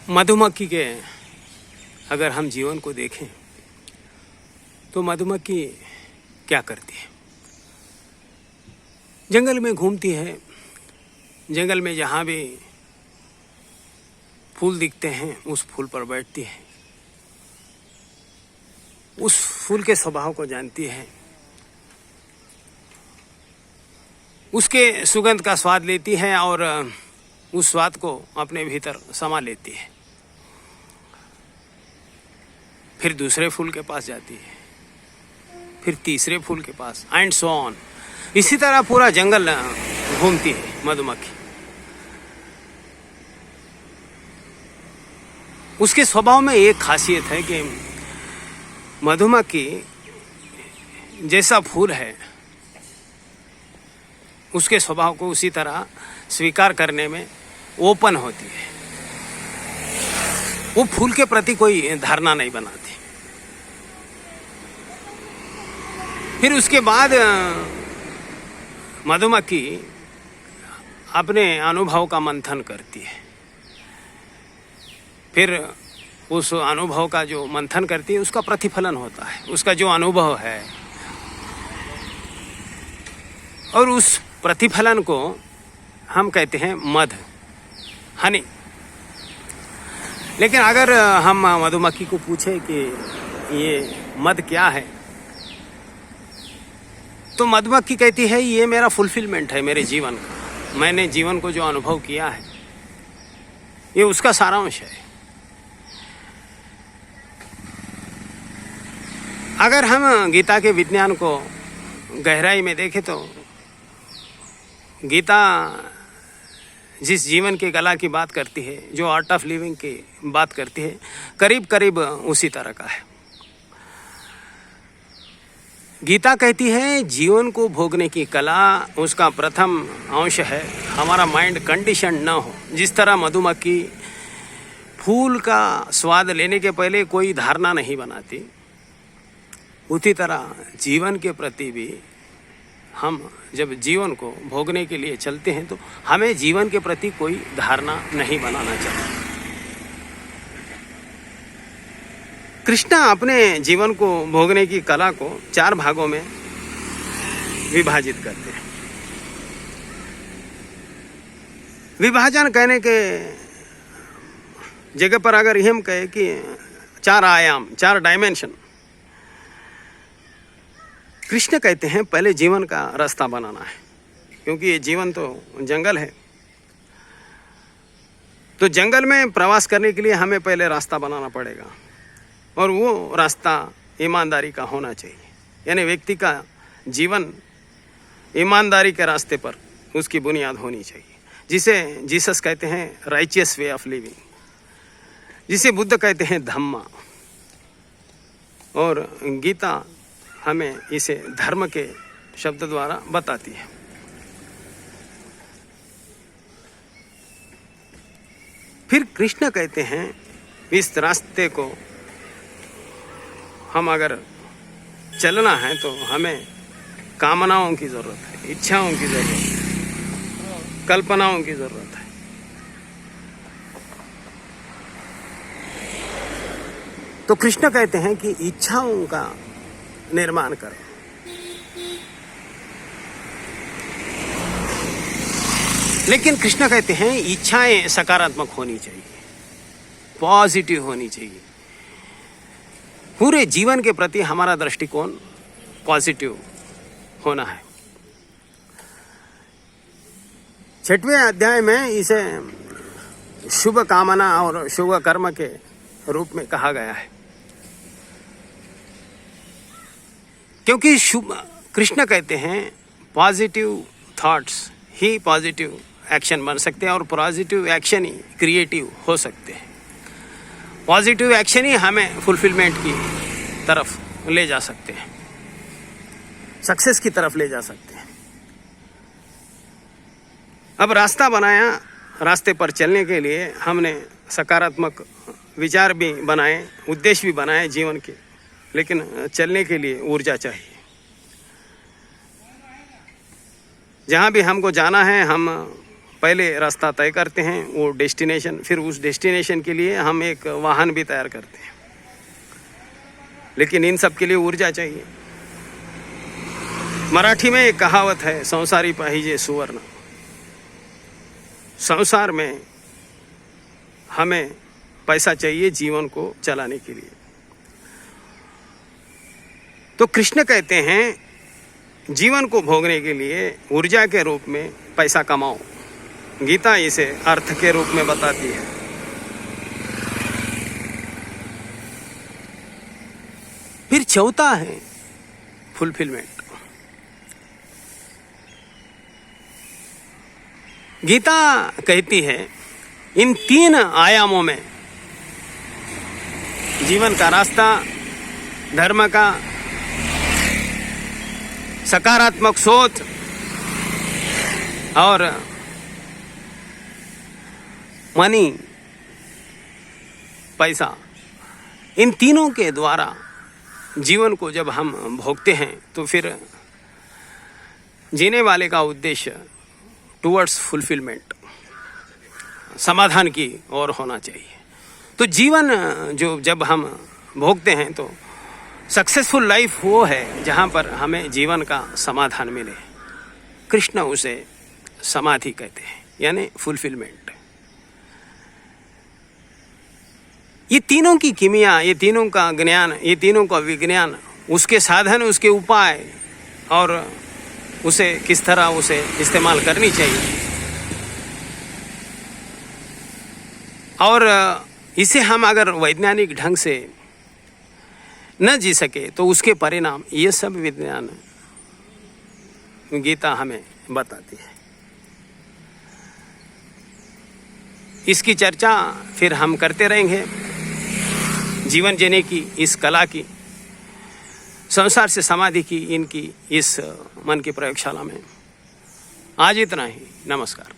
मधुमक्खी के अगर हम जीवन को देखें तो मधुमक्खी क्या करती है? जंगल में घूमती है। जंगल में जहाँ भी फूल दिखते हैं उस फूल पर बैठती है, उस फूल के स्वभाव को जानती है, उसके सुगंध का स्वाद लेती है और उस स्वाद को अपने भीतर समा लेती है। फिर दूसरे फूल के पास जाती है, फिर तीसरे फूल के पास, एंड सो ऑन। इसी तरह पूरा जंगल घूमती है मधुमक्खी। उसके स्वभाव में एक खासियत है कि मधुमक्खी जैसा फूल है उसके स्वभाव को उसी तरह स्वीकार करने में ओपन होती है। वो फूल के प्रति कोई धारणा नहीं बनाती। फिर उसके बाद मधुमक्खी अपने अनुभव का मंथन करती है। फिर उस अनुभव का जो मंथन करती है उसका प्रतिफलन होता है, उसका जो अनुभव है, और उस प्रतिफलन को हम कहते हैं मध, हनी। लेकिन अगर हम मधुमक्खी को पूछे कि ये मध क्या है, तो मधुमक्खी कहती है ये मेरा फुलफिलमेंट है मेरे जीवन का। मैंने जीवन को जो अनुभव किया है ये उसका सारांश है। अगर हम गीता के विज्ञान को गहराई में देखें तो गीता जिस जीवन की कला की बात करती है, जो आर्ट ऑफ लिविंग की बात करती है, करीब करीब उसी तरह का है। गीता कहती है जीवन को भोगने की कला उसका प्रथम अंश है हमारा माइंड कंडीशन न हो। जिस तरह मधुमक्खी फूल का स्वाद लेने के पहले कोई धारणा नहीं बनाती, उसी तरह जीवन के प्रति भी हम जब जीवन को भोगने के लिए चलते हैं तो हमें जीवन के प्रति कोई धारणा नहीं बनाना चाहिए। कृष्ण अपने जीवन को भोगने की कला को 4 भागों में विभाजित करते हैं। विभाजन कहने के जगह पर अगर हम कहें कि 4 आयाम, 4 डायमेंशन, कृष्ण कहते हैं पहले जीवन का रास्ता बनाना है, क्योंकि ये जीवन तो जंगल है। तो जंगल में प्रवास करने के लिए हमें पहले रास्ता बनाना पड़ेगा, और वो रास्ता ईमानदारी का होना चाहिए। यानी व्यक्ति का जीवन ईमानदारी के रास्ते पर उसकी बुनियाद होनी चाहिए, जिसे जीसस कहते हैं राइचियस वे ऑफ लिविंग, जिसे बुद्ध कहते हैं धम्मा, और गीता हमें इसे धर्म के शब्द द्वारा बताती है। फिर कृष्ण कहते हैं इस रास्ते को हम अगर चलना है तो हमें कामनाओं की जरूरत है, इच्छाओं की जरूरत है, कल्पनाओं की जरूरत है। तो कृष्ण कहते हैं कि इच्छाओं का निर्माण करें। लेकिन कृष्ण कहते हैं इच्छाएं सकारात्मक होनी चाहिए, पॉजिटिव होनी चाहिए। पूरे जीवन के प्रति हमारा दृष्टिकोण पॉजिटिव होना है। 6वें अध्याय में इसे शुभ कामना और शुभ कर्म के रूप में कहा गया है, क्योंकि कृष्ण कहते हैं पॉजिटिव थॉट्स ही पॉजिटिव एक्शन बन सकते हैं, और पॉजिटिव एक्शन ही क्रिएटिव हो सकते हैं। पॉजिटिव एक्शन ही हमें फुलफिलमेंट की तरफ ले जा सकते हैं, सक्सेस की तरफ ले जा सकते हैं। अब रास्ता बनाया, रास्ते पर चलने के लिए हमने सकारात्मक विचार भी बनाए, उद्देश्य भी बनाए जीवन के, लेकिन चलने के लिए ऊर्जा चाहिए। जहाँ भी हमको जाना है हम पहले रास्ता तय करते हैं, वो डेस्टिनेशन, फिर उस डेस्टिनेशन के लिए हम एक वाहन भी तैयार करते हैं। लेकिन इन सब के लिए ऊर्जा चाहिए। मराठी में एक कहावत है, संसारी पाहिजे सुवर्ण। संसार में हमें पैसा चाहिए जीवन को चलाने के लिए। तो कृष्ण कहते हैं जीवन को भोगने के लिए ऊर्जा के रूप में पैसा कमाओ। गीता इसे अर्थ के रूप में बताती है। फिर चौथा है फुलफिलमेंट। गीता कहती है इन 3 आयामों में जीवन का रास्ता, धर्म का, सकारात्मक सोच और मनी, पैसा, इन तीनों के द्वारा जीवन को जब हम भोगते हैं तो फिर जीने वाले का उद्देश्य टुवर्ड्स फुलफिलमेंट, समाधान की ओर होना चाहिए। तो जीवन जो जब हम भोगते हैं तो सक्सेसफुल लाइफ वो है जहाँ पर हमें जीवन का समाधान मिले। कृष्ण उसे समाधि कहते हैं, यानी फुलफिलमेंट। ये तीनों की कीमिया, ये तीनों का ज्ञान, ये तीनों का विज्ञान, उसके साधन, उसके उपाय और उसे किस तरह उसे इस्तेमाल करनी चाहिए, और इसे हम अगर वैज्ञानिक ढंग से न जी सके तो उसके परिणाम, ये सब विज्ञान गीता हमें बताती है। इसकी चर्चा फिर हम करते रहेंगे। जीवन जीने की इस कला की, संसार से समाधि की, इनकी इस मन की प्रयोगशाला में आज इतना ही। नमस्कार।